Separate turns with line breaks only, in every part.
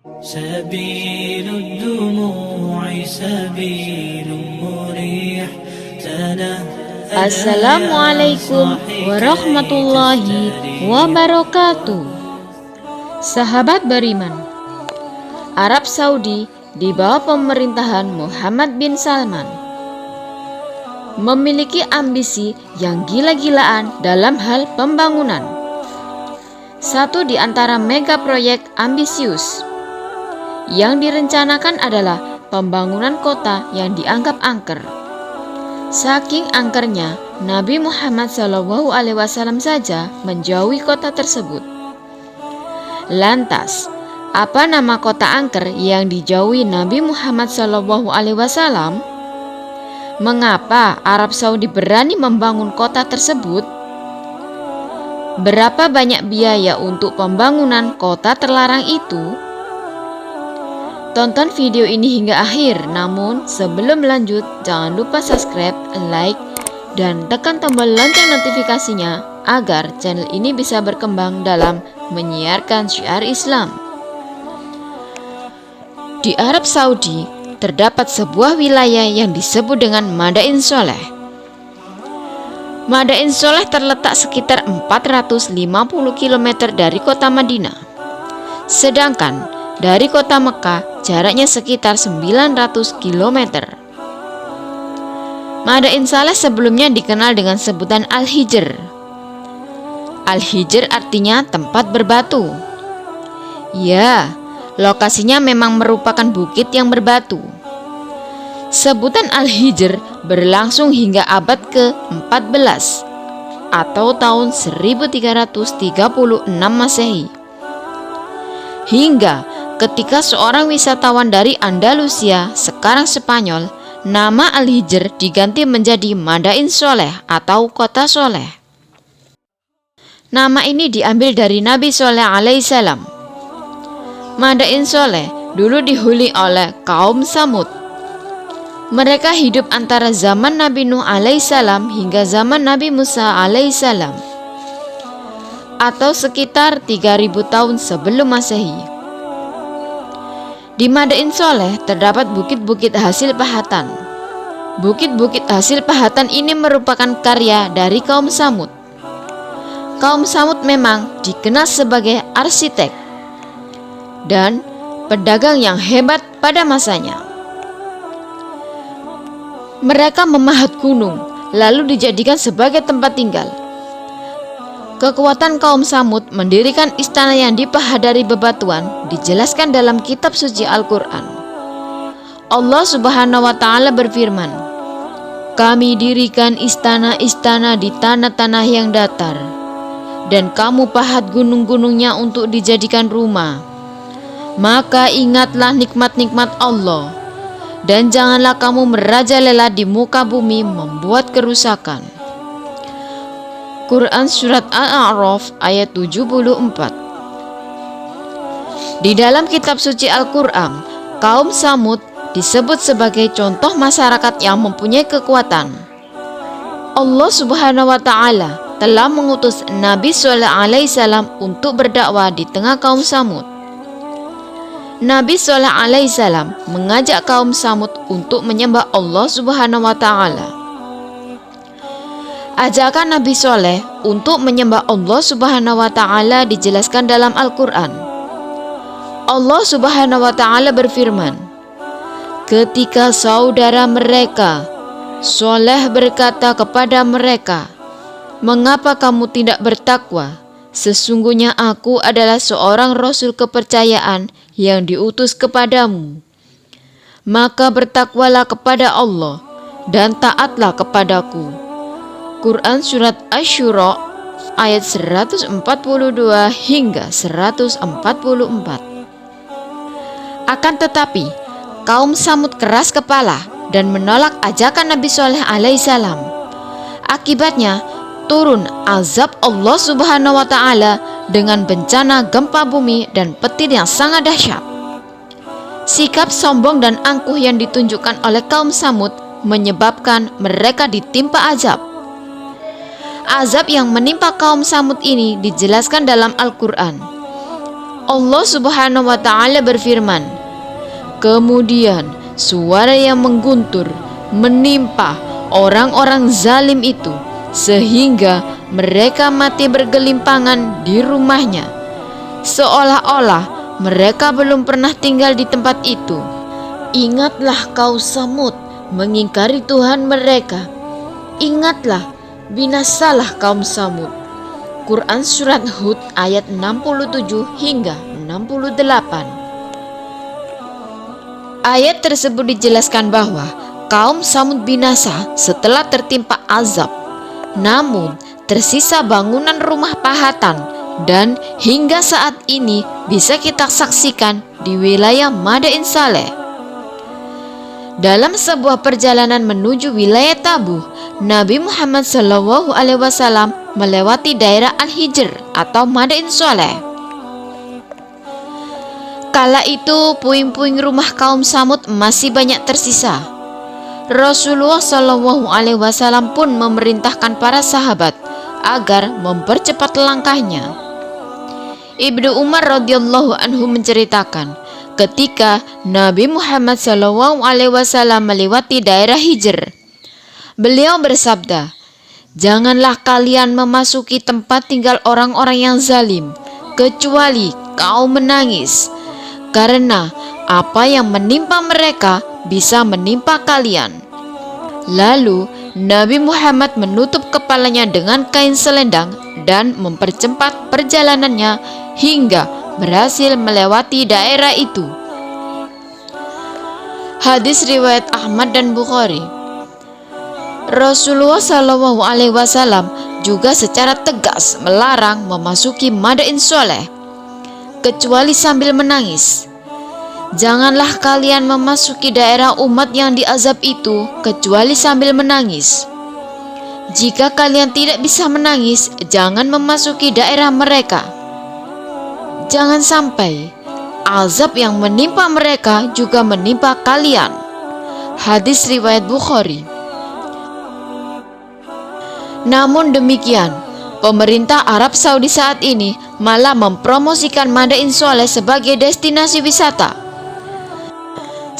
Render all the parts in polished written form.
سبيل الدموع سبيل مريح
Assalamualaikum warahmatullahi wabarakatuh. Sahabat beriman, Arab Saudi di bawah pemerintahan Muhammad bin Salman memiliki ambisi yang gila-gilaan dalam hal pembangunan. Satu di antara mega proyek ambisius yang direncanakan adalah pembangunan kota yang dianggap angker. Saking angkernya, Nabi Muhammad SAW saja menjauhi kota tersebut. Lantas, apa nama kota angker yang dijauhi Nabi Muhammad SAW? Mengapa Arab Saudi berani membangun kota tersebut? Berapa banyak biaya untuk pembangunan kota terlarang itu? Tonton video ini hingga akhir, namun sebelum lanjut jangan lupa subscribe, like, dan tekan tombol lonceng notifikasinya agar channel ini bisa berkembang dalam menyiarkan syiar Islam. Di Arab Saudi terdapat sebuah wilayah yang disebut dengan Madain Sholeh. Madain Sholeh terletak sekitar 450 km dari kota Madinah. Sedangkan dari kota Mekah jaraknya sekitar 900 km. Madain Sholeh sebelumnya dikenal dengan sebutan Al-Hijr. Al-Hijr artinya tempat berbatu. Ya, lokasinya memang merupakan bukit yang berbatu. Sebutan Al-Hijr berlangsung hingga abad ke-14 atau tahun 1336 Masehi. Hingga ketika seorang wisatawan dari Andalusia, sekarang Spanyol, nama Al-Hijr diganti menjadi Madain Sholeh atau Kota Sholeh. Nama ini diambil dari Nabi Sholeh alaihissalam. Madain Sholeh dulu dihuni oleh kaum Samud. Mereka hidup antara zaman Nabi Nuh alaihissalam hingga zaman Nabi Musa alaihissalam, atau sekitar 3000 tahun sebelum Masehi. Di Madain Sholeh terdapat bukit-bukit hasil pahatan. Bukit-bukit hasil pahatan ini merupakan karya dari kaum Samud. Kaum Samud memang dikenal sebagai arsitek dan pedagang yang hebat pada masanya. Mereka memahat gunung lalu dijadikan sebagai tempat tinggal. Kekuatan kaum Samud mendirikan istana yang dipahat dari bebatuan dijelaskan dalam kitab suci Al-Quran. Allah Subhanahu wa Ta'ala berfirman, "Kami dirikan istana-istana di tanah-tanah yang datar, dan kamu pahat gunung-gunungnya untuk dijadikan rumah. Maka ingatlah nikmat-nikmat Allah, dan janganlah kamu merajalela di muka bumi membuat kerusakan." Quran Surat Al-A'raf ayat 74. Di dalam kitab suci Al-Quran, kaum Samud disebut sebagai contoh masyarakat yang mempunyai kekuatan. Allah Subhanahu wa Ta'ala telah mengutus Nabi Shallallahu alaihi wasallam untuk berdakwah di tengah kaum Samud. Nabi Shallallahu alaihi wasallam mengajak kaum Samud untuk menyembah Allah Subhanahu wa Ta'ala. Ajakan Nabi Sholeh untuk menyembah Allah Subhanahu wa Ta'ala dijelaskan dalam Al-Quran. Allah Subhanahu wa Ta'ala berfirman, "Ketika saudara mereka Sholeh berkata kepada mereka, 'Mengapa kamu tidak bertakwa? Sesungguhnya aku adalah seorang Rasul kepercayaan yang diutus kepadamu. Maka bertakwalah kepada Allah dan taatlah kepadaku.'" Quran Surat Asy-Syura ayat 142 hingga 144. Akan tetapi, kaum Samud keras kepala dan menolak ajakan Nabi Sholeh alaihissalam. Akibatnya, turun azab Allah Subhanahu wa Ta'ala dengan bencana gempa bumi dan petir yang sangat dahsyat. Sikap sombong dan angkuh yang ditunjukkan oleh kaum Samud menyebabkan mereka ditimpa azab. Azab yang menimpa kaum Samud ini dijelaskan dalam Al-Quran. Allah Subhanahu wa Ta'ala berfirman, kemudian suara yang mengguntur menimpa orang-orang zalim itu, sehingga mereka mati bergelimpangan di rumahnya, seolah-olah mereka belum pernah tinggal di tempat itu. Ingatlah kau Samud mengingkari Tuhan mereka. Ingatlah, binasalah kaum Samud. Quran Surat Hud ayat 67 hingga 68. Ayat tersebut dijelaskan bahwa kaum Samud binasa setelah tertimpa azab. Namun tersisa bangunan rumah pahatan dan hingga saat ini bisa kita saksikan di wilayah Madain Saleh. Dalam sebuah perjalanan menuju wilayah Tabuh, Nabi Muhammad SAW melewati daerah Al-Hijr atau Madain Saleh. Kala itu puing-puing rumah kaum Samud masih banyak tersisa. Rasulullah SAW pun memerintahkan para sahabat agar mempercepat langkahnya. Ibnu Umar radhiyallahu anhu menceritakan, ketika Nabi Muhammad SAW melewati daerah Hijr, beliau bersabda, janganlah kalian memasuki tempat tinggal orang-orang yang zalim, kecuali kau menangis, karena apa yang menimpa mereka bisa menimpa kalian. Lalu Nabi Muhammad menutup kepalanya dengan kain selendang dan mempercepat perjalanannya hingga berhasil melewati daerah itu. Hadis riwayat Ahmad dan Bukhari. Rasulullah SAW juga secara tegas melarang memasuki Madain Saleh kecuali sambil menangis. Janganlah kalian memasuki daerah umat yang diazab itu kecuali sambil menangis. Jika kalian tidak bisa menangis, jangan memasuki daerah mereka. Jangan sampai azab yang menimpa mereka juga menimpa kalian. Hadis riwayat Bukhari. Namun demikian, pemerintah Arab Saudi saat ini malah mempromosikan Madain Saleh sebagai destinasi wisata.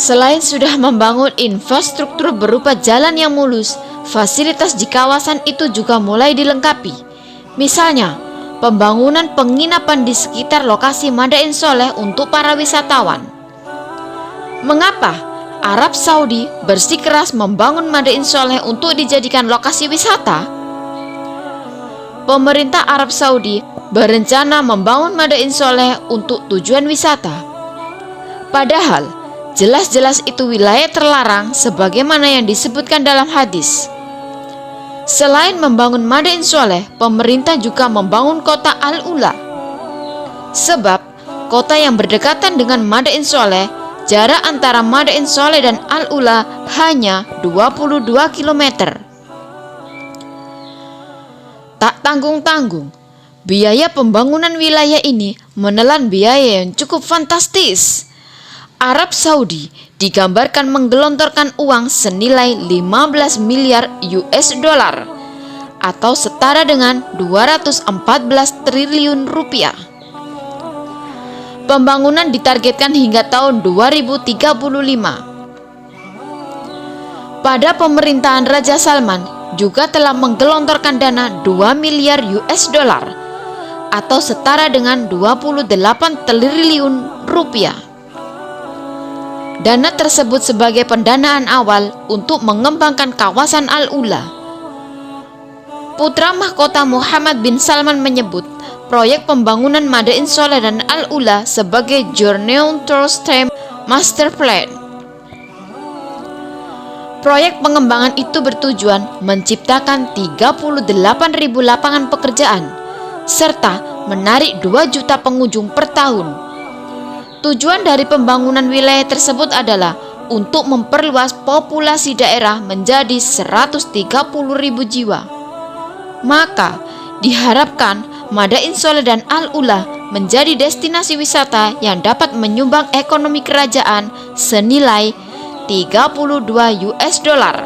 Selain sudah membangun infrastruktur berupa jalan yang mulus, fasilitas di kawasan itu juga mulai dilengkapi. Misalnya, pembangunan penginapan di sekitar lokasi Madain Saleh untuk para wisatawan. Mengapa Arab Saudi bersikeras membangun Madain Saleh untuk dijadikan lokasi wisata? Pemerintah Arab Saudi berencana membangun Madain Saleh untuk tujuan wisata. Padahal jelas-jelas itu wilayah terlarang sebagaimana yang disebutkan dalam hadis. Selain membangun Madain Saleh, pemerintah juga membangun kota Al-Ula. Sebab kota yang berdekatan dengan Madain Saleh, jarak antara Madain Saleh dan Al-Ula hanya 22 km. Tak tanggung-tanggung, biaya pembangunan wilayah ini menelan biaya yang cukup fantastis. Arab Saudi digambarkan menggelontorkan uang senilai 15 miliar US dollar atau setara dengan 214 triliun rupiah. Pembangunan ditargetkan hingga tahun 2035. Pada pemerintahan Raja Salman juga telah menggelontorkan dana 2 miliar US dollar atau setara dengan 28 triliun rupiah. Dana tersebut sebagai pendanaan awal untuk mengembangkan kawasan Al-Ula. Putra mahkota Muhammad bin Salman menyebut proyek pembangunan Madain Saleh dan Al-Ula sebagai Journey Tourist Master Plan. Proyek pengembangan itu bertujuan menciptakan 38.000 lapangan pekerjaan serta menarik 2 juta pengunjung per tahun. Tujuan dari pembangunan wilayah tersebut adalah untuk memperluas populasi daerah menjadi 130.000 jiwa. Maka diharapkan Madain Saleh dan Al-Ula menjadi destinasi wisata yang dapat menyumbang ekonomi kerajaan senilai 32 US dollar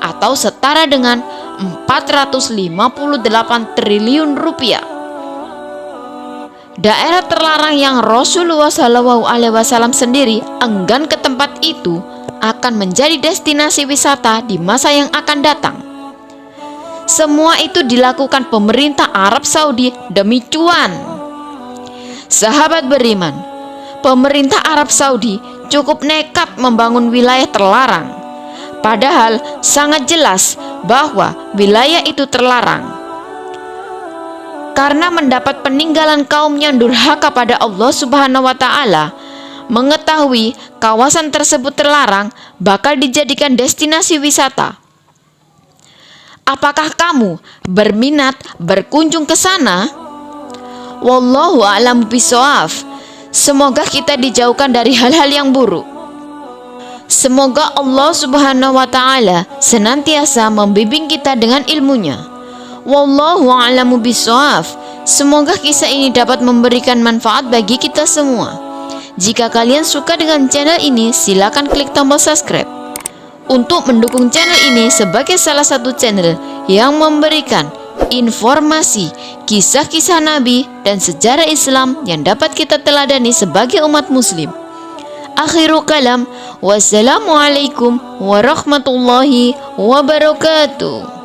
atau setara dengan 458 triliun rupiah. daerah terlarang yang Rasulullah SAW sendiri enggan ke tempat itu akan menjadi destinasi wisata di masa yang akan datang. Semua itu dilakukan pemerintah Arab Saudi demi cuan. Sahabat beriman, pemerintah Arab Saudi cukup nekat membangun wilayah terlarang, padahal sangat jelas bahwa wilayah itu terlarang. Karena mendapat peninggalan kaum yang durhaka pada Allah Subhanahu wa Ta'ala, mengetahui kawasan tersebut terlarang bakal dijadikan destinasi wisata. Apakah kamu berminat berkunjung ke sana? Wallahu a'lam bishawab. Semoga kita dijauhkan dari hal-hal yang buruk. Semoga Allah Subhanahu wa Ta'ala senantiasa membimbing kita dengan ilmunya. Wallahu a'lamu bishawab. Semoga kisah ini dapat memberikan manfaat bagi kita semua. Jika kalian suka dengan channel ini, silakan klik tombol subscribe. Untuk mendukung channel ini sebagai salah satu channel yang memberikan informasi, kisah-kisah Nabi dan sejarah Islam yang dapat kita teladani sebagai umat muslim. Akhirul kalam, wassalamualaikum warahmatullahi wabarakatuh.